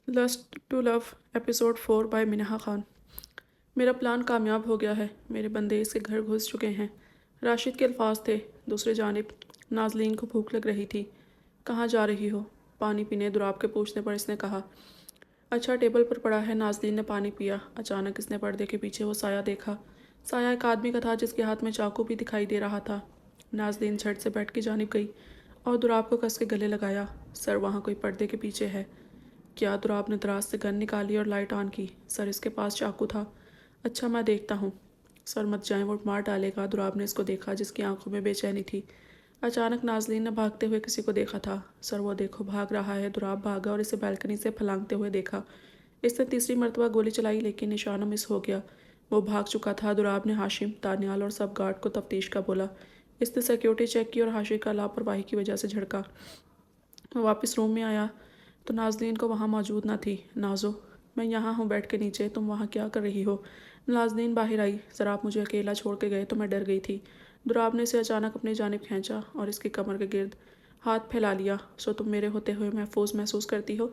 Lust to love episode 4 by Minha Khan. मेरा plan कामयाब हो गया है। मेरे बंदे इसके घर घुस चुके हैं। राशिद के अल्फाज थे। दूसरी जानिब नाजलीन को भूख लग रही थी। कहाँ जा रही हो? पानी पीने दुराब के पूछने पर इसने कहा। अच्छा, टेबल पर पड़ा है। नाजलीन ने पानी पिया। अचानक इसने पर्दे के पीछे वो साया देखा। साया एक आदमी का था जिसके हाथ में चाकू भी दिखाई दे रहा था। नाजलीन झट से बेड की जानिब गई और दुराब को कस के गले लगाया। सर, वहाँ कोई पर्दे के पीछे है। क्या? दुराब ने दराज से गन निकाली और लाइट ऑन की। सर, इसके पास चाकू था। अच्छा, मैं देखता हूँ। सर, मत जाएं, वो मार डालेगा। दुराब ने इसको देखा जिसकी आंखों में बेचैनी थी। अचानक नाजलीन ने भागते हुए किसी को देखा था। सर, वो देखो, भाग रहा है। दुराब भागा और इसे बालकनी से फलांगते हुए देखा। इसने तीसरी मरतबा गोली चलाई लेकिन निशाना मिस हो गया। वो भाग चुका था। दुराब ने हाशिम, दानियाल और सब गार्ड को तफ्तीश का बोला। इसने सिक्योरिटी चेक की और हाशिम का लापरवाही की वजह से झड़का। वो वापस रूम में आया तो नाजनीन को वहाँ मौजूद न थी। नाजो, मैं यहाँ हूँ बेड के नीचे, तुम वहाँ क्या कर रही हो? नाजनीन बाहर आई। सर, आप मुझे अकेला छोड़ के गए तो मैं डर गई थी। दुराब ने इसे अचानक अपनी जानिब खींचा और इसकी कमर के गिर्द हाथ फैला लिया। सो तुम मेरे होते हुए महफूज महसूस करती हो?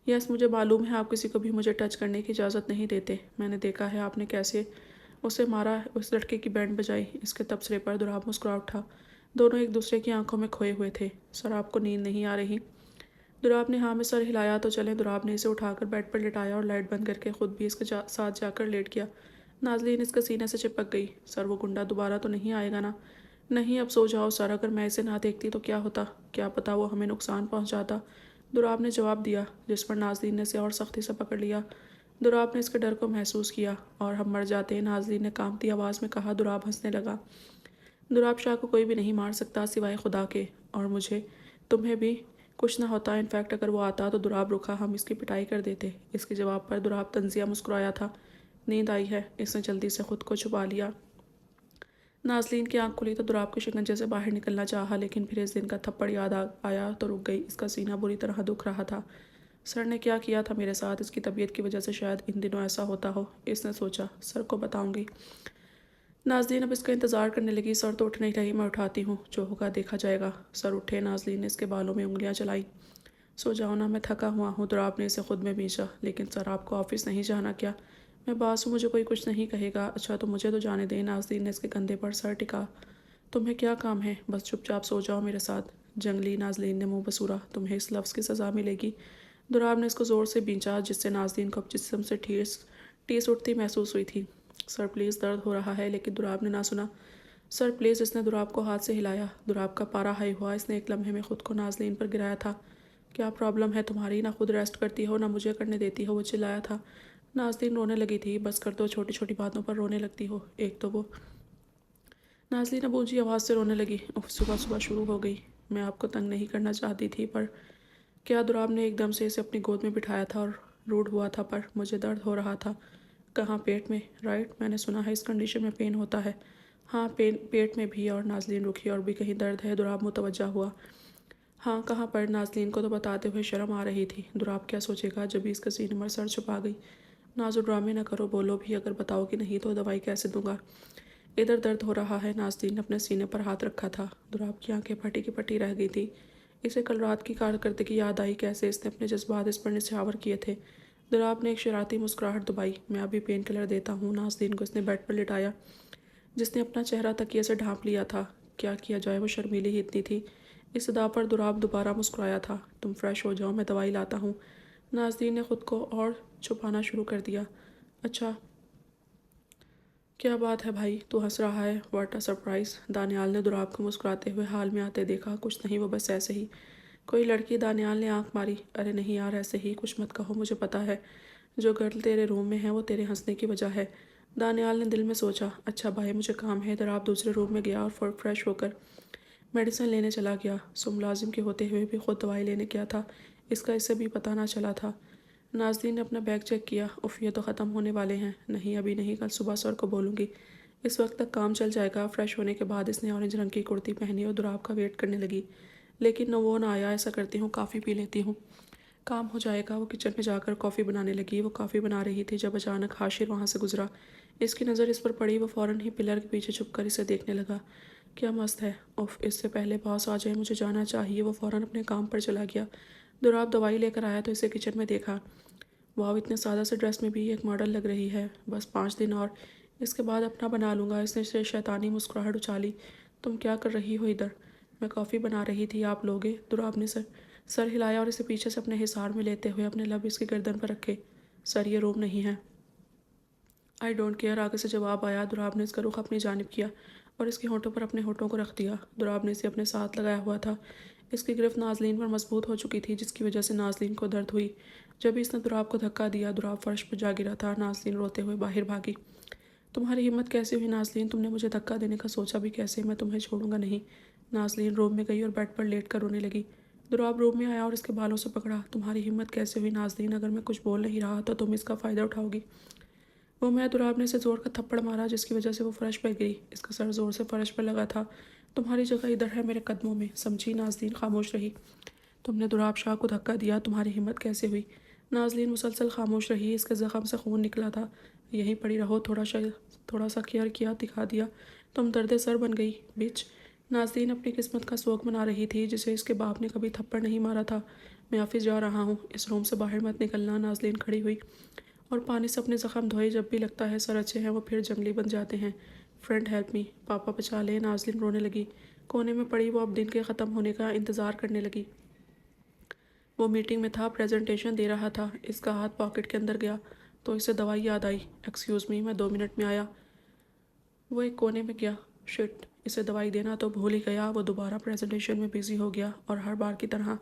यस, मुझे मालूम है आप किसी को भी मुझे टच करने की इजाज़त नहीं देते। मैंने देखा है आपने कैसे उसे मारा, उस लड़के की बैंड बजाई। इसके तबसरे पर दुराब मुस्कुरा उठा। दोनों एक दूसरे की आंखों में खोए हुए थे। सर, आपको नींद नहीं आ रही? दुराब ने हाँ में सर हिलाया। तो चलें। दुराब ने इसे उठाकर बेड पर लिटाया और लाइट बंद करके खुद भी इसके साथ जाकर लेट गया। नाजलीन इसके सीने से चिपक गई। सर, वो गुंडा दोबारा तो नहीं आएगा ना? नहीं, अब सो जाओ सर। अगर मैं इसे ना देखती तो क्या होता? क्या पता वो हमें नुकसान पहुंचाता। दुराब ने जवाब दिया, जिस पर नाजलीन ने इसे और सख्ती से पकड़ लिया। दुराब ने इसके डर को महसूस किया। और हम मर जाते हैं, नाजलीन ने कांपती आवाज़ में कहा। दुराब हंसने लगा। दुराब शाह को कोई भी नहीं मार सकता सिवाय खुदा के, और मुझे। तुम्हें भी कुछ ना होता। इनफैक्ट अगर वो आता तो दुराब रुका, हम इसकी पिटाई कर देते। इसके जवाब पर दुराब तंजिया मुस्कुराया था। नींद आई है, इसने जल्दी से खुद को छुपा लिया। नाजलीन की आंख खुली तो दुराब के शिकंजे से बाहर निकलना चाहा, लेकिन फिर इस दिन का थप्पड़ याद आया तो रुक गई। इसका सीना बुरी तरह दुख रहा था। सर ने क्या किया था मेरे साथ? इसकी तबीयत की वजह से शायद इन दिनों ऐसा होता हो, इसने सोचा। सर को बताऊंगी। नाजलीन अब इसका इंतज़ार करने लगी। सर तो उठ नहीं रही। मैं उठाती हूँ, जो होगा देखा जाएगा। सर उठे। नाजलीन ने इसके बालों में उंगलियां चलाई। सो जाओ ना, मैं थका हुआ हूँ। दुराब ने इसे खुद में बींचा। लेकिन सर, आपको ऑफिस नहीं जाना क्या? मैं बास हूँ, मुझे कोई कुछ नहीं कहेगा। अच्छा, तो मुझे तो जाने दें। नाजलीन ने इसके कंधे पर सर टिका। तुम्हें क्या काम है? बस चुपचाप सो जाओ मेरे साथ। जंगली। नाजलीन ने मुंह बसूरा। तुम्हें इस लफ्ज़ की सज़ा मिलेगी। दुराब ने इसको ज़ोर से बींचा जिससे नाजलीन को अब जिस्म से ठेस टीस उठती महसूस हुई थी। सर प्लीज़, दर्द हो रहा है। लेकिन दुराब ने ना सुना। Sir please. इसने दुराब को हाथ से हिलाया। दुराब का पारा हाई हुआ। इसने एक लम्हे में खुद को नाजलीन पर गिराया था। क्या प्रॉब्लम है तुम्हारी? ना खुद रेस्ट करती हो ना मुझे करने देती हो, वो चिल्लाया था। नाजलीन रोने लगी थी। बस कर दो, छोटी छोटी बातों पर रोने लगती हो। एक तो वो। नाजलीन अब ऊंची आवाज़ से रोने लगी। उफ, सुबह सुबह शुरू हो गई। मैं आपको तंग नहीं करना चाहती थी, पर क्या? दुराब ने एकदम से इसे अपनी गोद में बिठाया था और रूड हुआ था। पर मुझे दर्द हो रहा था। कहाँ? पेट में, राइट? मैंने सुना है इस कंडीशन में पेन होता है। हाँ, पेट में भी। और नाजलीन रुकी। और भी कहीं दर्द है? दुराब मुतवज्जा हुआ। हाँ, कहाँ पर? नाजलीन को तो बताते हुए शर्म आ रही थी। दुराब क्या सोचेगा जब भी इसका सीने पर सर छुपा गई। नाजो, ड्रामे न करो, बोलो भी। अगर बताओगी नहीं तो दवाई कैसे दूंगा? इधर दर्द हो रहा है। नाजनीन ने अपने सीने पर हाथ रखा था। दुराब की आंखें फटी की फटी रह गई थी। इसे कल रात की कारकर्दगी याद आई। कैसे इसने अपने जज्बात इस पर निछावर किए थे। दुराब ने एक शरारती मुस्कुराहट दबाई। मैं अभी पेन किलर देता हूँ। नाजनीन को इसने बेड पर लिटाया, जिसने अपना चेहरा तकिए से ढांप लिया था। क्या किया जाए, वो शर्मीली ही इतनी थी। इस अदा पर दुराब दोबारा मुस्कुराया था। तुम फ्रेश हो जाओ, मैं दवाई लाता हूँ। नाजनीन ने खुद को और छुपाना शुरू कर दिया। अच्छा, क्या बात है भाई, तू हंस रहा है? What a surprise. दानियाल ने दुराब को मुस्कुराते हुए हाल में आते देखा। कुछ नहीं, वो बस ऐसे ही। कोई लड़की? दानियाल ने आंख मारी। अरे नहीं यार, ऐसे ही कुछ मत कहो। मुझे पता है जो गर्ल तेरे रूम में है वो तेरे हंसने की वजह है। दानियाल ने दिल में सोचा। अच्छा भाई, मुझे काम है। दुराब दूसरे रूम में गया और फ्रेश होकर मेडिसिन लेने चला गया। सो मुलाजिम के होते हुए भी खुद दवाई लेने गया था। इसका इसे भी पता ना चला था। नाज़रीन ने अपना बैग चेक किया। उफ, ये तो ख़त्म होने वाले हैं। नहीं, अभी नहीं, कल सुबह सर को बोलूँगी। इस वक्त तक काम चल जाएगा। फ्रेश होने के बाद इसने ऑरेंज रंग की कुर्ती पहनी और दुराब का वेट करने लगी। लेकिन न वो ना आया। ऐसा करती हूँ, कॉफ़ी पी लेती हूँ, काम हो जाएगा। वो किचन में जाकर कॉफ़ी बनाने लगी। वो कॉफ़ी बना रही थी जब अचानक हाशिर वहाँ से गुजरा। इसकी नज़र इस पर पड़ी। वो फ़ौरन ही पिलर के पीछे छुपकर इसे देखने लगा। क्या मस्त है। उफ, इससे पहले बॉस आ जाए, मुझे जाना चाहिए। वो फ़ौरन अपने काम पर चला गया। दुराब दवाई लेकर आया तो इसे किचन में देखा। वाह, इतने सादा से ड्रेस में भी एक मॉडल लग रही है। बस 5 दिन और, इसके बाद अपना बना लूँगा। इसने से शैतानी मुस्कुराहट उछाली। तुम क्या कर रही हो इधर? मैं कॉफ़ी बना रही थी, आप लोगे? दुराब ने सर हिलाया और इसे पीछे से अपने हिसार में लेते हुए अपने लब इसकी गर्दन पर रखे। सर, ये रूम नहीं है। आई डोंट केयर, आगे से जवाब आया। दुराब ने इसका रुख अपनी जानिब किया और इसके होठों पर अपने होठों को रख दिया। दुराब ने इसे अपने साथ लगाया हुआ था। इसकी गिरफ्त नाजलीन पर मजबूत हो चुकी थी, जिसकी वजह से नाजलीन को दर्द हुई। जब इसने दुराब को धक्का दिया, दुराब फर्श पर जा गिरा था। नाजलीन रोते हुए बाहर भागी। तुम्हारी हिम्मत कैसे हुई नाजलीन? तुमने मुझे धक्का देने का सोचा भी कैसे? मैं तुम्हें छोड़ूंगा नहीं। नाजलीन रूम में गई और बेड पर लेट कर रोने लगी। दुराब रूम में आया और इसके बालों से पकड़ा। तुम्हारी हिम्मत कैसे हुई नाजलीन? अगर मैं कुछ बोल नहीं रहा तो तुम इसका फ़ायदा उठाओगी। वो मैं दुराब ने इसे जोर का थप्पड़ मारा, जिसकी वजह से वो फर्श पर गिरी। इसका सर जोर से फर्श पर लगा था। तुम्हारी जगह इधर है, मेरे कदमों में, समझी? नाजलीन खामोश रही। तुमने दुराब शाह को धक्का दिया, तुम्हारी हिम्मत कैसे हुई? नाजलीन मुसलसल खामोश रही। इसके ज़ख़म से खून निकला था। यहीं पड़ी रहो, थोड़ा सा केयर किया, दिखा दिया। तुम दर्द सर बन गई बिच। नाजलीन अपनी किस्मत का शौक मना रही थी, जिसे इसके बाप ने कभी थप्पड़ नहीं मारा था। मैं ऑफिस जा रहा हूँ, इस रूम से बाहर मत निकलना। नाजलीन खड़ी हुई और पानी से अपने ज़ख़म धोए। जब भी लगता है सर अच्छे हैं, वो फिर जंगली बन जाते हैं। फ्रेंड हेल्प मी, पापा बचा ले। नाजलीन रोने लगी। कोने में पड़ी वो अब दिन के ख़त्म होने का इंतज़ार करने लगी। वो मीटिंग में था, प्रेजेंटेशन दे रहा था। इसका हाथ पॉकेट के अंदर गया तो इसे दवाई याद आई। एक्सक्यूज़ मी, मैं 2 मिनट में आया। वो एक कोने में गया। शिट, इसे दवाई देना तो भूल ही गया। वो दोबारा प्रेजेंटेशन में बिज़ी हो गया और हर बार की तरह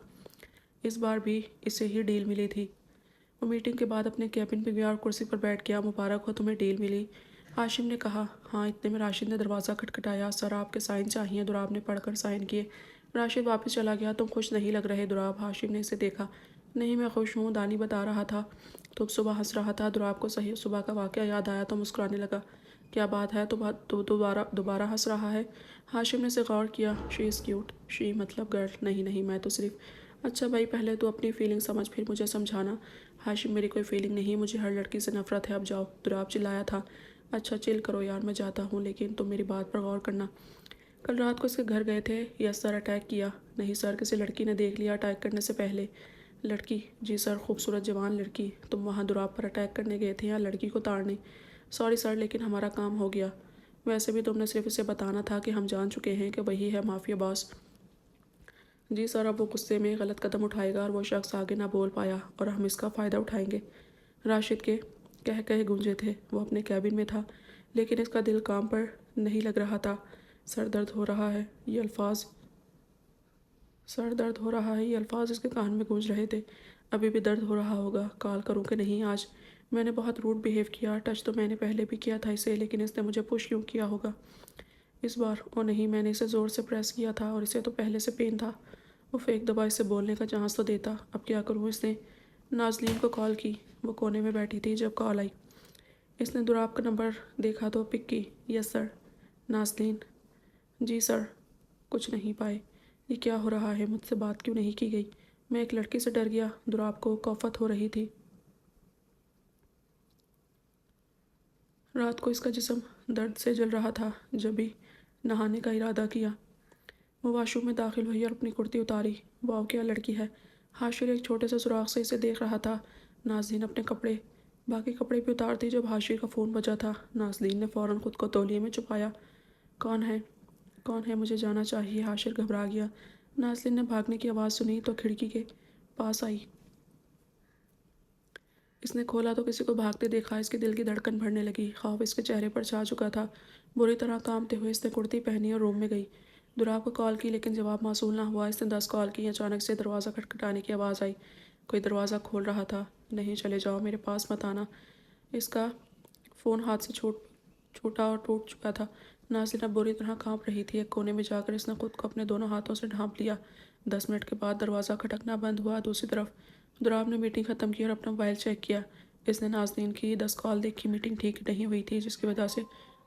इस बार भी इसे ही डील मिली थी। वो मीटिंग के बाद अपने कैबिन में गया और कुर्सी पर बैठ गया। मुबारक हो, तुम्हें डील मिली। हाशिम ने कहा। हाँ, इतने में राशिद ने दरवाज़ा खटखटाया। सर, आपके साइन चाहिए। दुराब ने पढ़कर साइन किए। राशिद वापस चला गया। तुम खुश नहीं लग रहे दुराब। हाशिम ने इसे देखा। नहीं, मैं खुश हूँ, दानी बता रहा था। तुम सुबह हंस रहा था। दुराब को सही सुबह का वाक़या याद आया तो मुस्कुराने लगा। क्या बात है? तो दोबारा हंस रहा है? हाशिम ने इसे गौर किया। She is cute. शी मतलब गर्ल? नहीं नहीं, मैं तो सिर्फ। अच्छा भाई, पहले तो अपनी फीलिंग समझ, फिर मुझे समझाना। हाशिम, मेरी कोई फीलिंग नहीं, मुझे हर लड़की से नफरत है। अब जाओ। दुराब चिल्लाया था। अच्छा चिल करो यार, मैं जाता हूँ, लेकिन तुम मेरी बात पर गौर करना। कल रात को इसके घर गए थे? Yes sir. अटैक किया? नहीं सर, किसी लड़की ने देख लिया अटैक करने से पहले। लड़की? जी सर, खूबसूरत जवान लड़की। तुम वहाँ दुराब पर अटैक करने गए थे या लड़की को ताड़ने? सॉरी सर, लेकिन हमारा काम हो गया। वैसे भी तुमने सिर्फ इसे बताना था कि हम जान चुके हैं कि वही है माफिया बॉस। जी सर, अब वो गुस्से में गलत कदम उठाएगा और वो शख्स आगे ना बोल पाया और हम इसका फ़ायदा उठाएंगे। राशिद के कह कहे गूंजे थे। वो अपने कैबिन में था, लेकिन इसका दिल काम पर नहीं लग रहा था। सर दर्द हो रहा है, ये अल्फाज सर दर्द हो रहा है, ये अल्फाज इसके कान में गूंज रहे थे। अभी भी दर्द हो रहा होगा। कॉल करूं कि नहीं? आज मैंने बहुत रूड बिहेव किया। टच तो मैंने पहले भी किया था इसे, लेकिन इसने मुझे पुश क्यों किया होगा इस बार? ओ नहीं, मैंने इसे ज़ोर से प्रेस किया था और इसे तो पहले से पेन था। वो फेंक दबा, इसे बोलने का चांस तो देता। अब क्या करूँ? इसने नाजलीन को कॉल की। वो कोने में बैठी थी जब कॉल आई। इसने दुराब का नंबर देखा तो पिक की। Yes sir. नाजलीन? जी सर। कुछ नहीं पाए। ये क्या हो रहा है? मुझसे बात क्यों नहीं की गई? मैं एक लड़की से डर गया। दुराब को कौफत हो रही थी। रात को इसका जिस्म दर्द से जल रहा था। जब भी नहाने का इरादा किया, वो वाशरूम में दाखिल हुई और अपनी कुर्ती उतारी। वाह, क्या लड़की है। हाशिर एक छोटे से सुराख से इसे देख रहा था। नाज़रीन अपने बाकी कपड़े भी उतार दी जब हाशिर का फ़ोन बजा था। नाज़रीन ने फ़ौरन खुद को तौलिए में छुपाया। कौन है? कौन है? मुझे जाना चाहिए। हाशिर घबरा गया। नाज़रीन ने भागने की आवाज़ सुनी तो खिड़की के पास आई। इसने खोला तो किसी को भागते देखा। इसके दिल की धड़कन बढ़ने लगी। खौफ इसके चेहरे पर छा चुका था। बुरी तरह कांपते हुए इसने कुर्ती पहनी और रूम में गई। दुराब को कॉल की, लेकिन जवाब मौसूल ना हुआ। इसने 10 कॉल की। अचानक से दरवाज़ा खटखटाने की आवाज़ आई। कोई दरवाज़ा खोल रहा था। नहीं, चले जाओ, मेरे पास मत आना। इसका फ़ोन हाथ से छूटा और टूट चुका था। नाज़रीन अब बुरी तरह कांप रही थी। एक कोने में जाकर इसने खुद को अपने दोनों हाथों से ढांप लिया। 10 मिनट के बाद दरवाज़ा खटकना बंद हुआ। दूसरी तरफ दुराब ने मीटिंग ख़त्म की और अपना मोबाइल चेक किया। इसने नाज़रीन की 10 कॉल देखी। मीटिंग ठीक नहीं हुई थी, जिसकी वजह से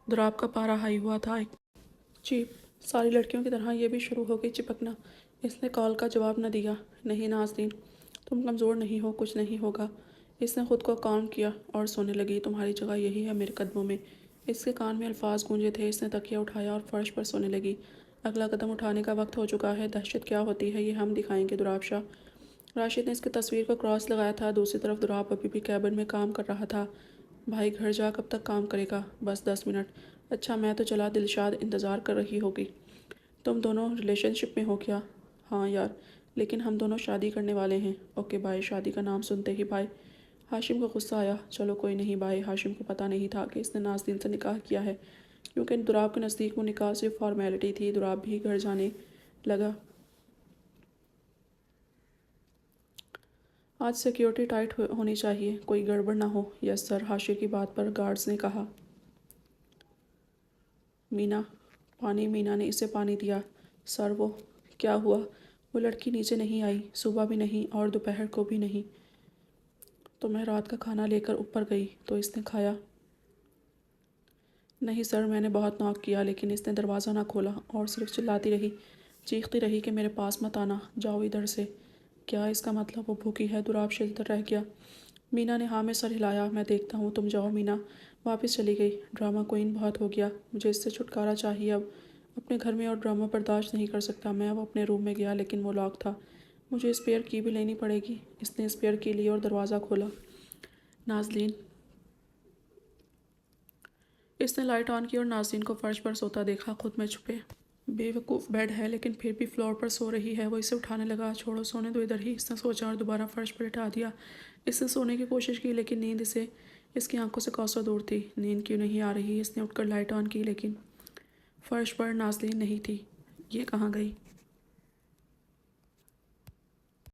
दुराब का पारा हाई हुआ था। चीप, सारी लड़कियों की तरह ये भी शुरू हो गई चिपकना। इसने कॉल का जवाब न दिया। नहीं नाज़रीन, तुम कमज़ोर नहीं हो, कुछ नहीं होगा। इसने खुद को काउंट किया और सोने लगी। तुम्हारी जगह यही है, मेरे कदमों में। इसके कान में अल्फाज गूंजे थे। इसने तकिया उठाया और फर्श पर सोने लगी। अगला कदम उठाने का वक्त हो चुका है। दहशत क्या होती है ये हम दिखाएंगे दुराब शाह। راشد نے اس کی تصویر کو کراس لگایا تھا۔ دوسری طرف دراب ابھی بھی کیبن میں کام کر رہا تھا۔ بھائی گھر جا کب تک کام کرے گا؟ بس 10 منٹ۔ اچھا میں تو چلا، دلشاد انتظار کر رہی ہوگی۔ تم دونوں ریلیشن شپ میں ہو کیا؟ ہاں یار، لیکن ہم دونوں شادی کرنے والے ہیں۔ اوکے بھائی۔ شادی کا نام سنتے ہی بھائی ہاشم کو غصہ آیا۔ چلو کوئی نہیں بھائی۔ ہاشم کو پتہ نہیں تھا کہ اس نے نازنین سے نکاح کیا ہے، کیونکہ دراب کے نزدیک وہ نکاح صرف فارمیلٹی تھی۔ دراب بھی گھر جانے لگا۔ آج سیکیورٹی ٹائٹ ہونی چاہیے، کوئی گڑبڑ نہ ہو۔ یس سر۔ ہاشم کی بات پر گارڈز نے کہا۔ مینا پانی۔ مینا نے اسے پانی دیا۔ سر وہ کیا ہوا؟ وہ لڑکی نیچے نہیں آئی، صبح بھی نہیں اور دوپہر کو بھی نہیں۔ تو میں رات کا کھانا لے کر اوپر گئی تو اس نے کھایا؟ نہیں سر، میں نے بہت ناک کیا لیکن اس نے دروازہ نہ کھولا اور صرف چلاتی رہی، چیختی رہی کہ میرے پاس مت آنا، جاؤ ادھر سے۔ کیا اس کا مطلب وہ بھوکی ہے؟ دراب شلتر رہ گیا۔ مینا نے ہاں میں سر ہلایا۔ میں دیکھتا ہوں، تم جاؤ۔ مینا واپس چلی گئی۔ ڈرامہ کوئن بہت ہو گیا، مجھے اس سے چھٹکارا چاہیے اب۔ اپنے گھر میں اور ڈرامہ برداشت نہیں کر سکتا۔ میں اب اپنے روم میں گیا لیکن وہ لاک تھا۔ مجھے اسپیئر کی بھی لینی پڑے گی۔ اس نے اسپیئر کی لی اور دروازہ کھولا۔ نازلین۔ اس نے لائٹ آن کی اور نازنین کو فرش پر سوتا دیکھا۔ خود میں چھپے۔ بے وقوف بیڈ ہے لیکن پھر بھی فلور پر سو رہی ہے۔ وہ اسے اٹھانے لگا۔ چھوڑو، سونے دو ادھر ہی، اس نے سوچا اور دوبارہ فرش پر اٹھا دیا۔ اس نے سونے کی کوشش کی لیکن نیند اس کی آنکھوں سے کوسوں دور تھی۔ نیند کیوں نہیں آ رہی؟ اس نے اٹھ کر لائٹ آن کی لیکن فرش پر نازلین نہیں تھی۔ یہ کہاں گئی؟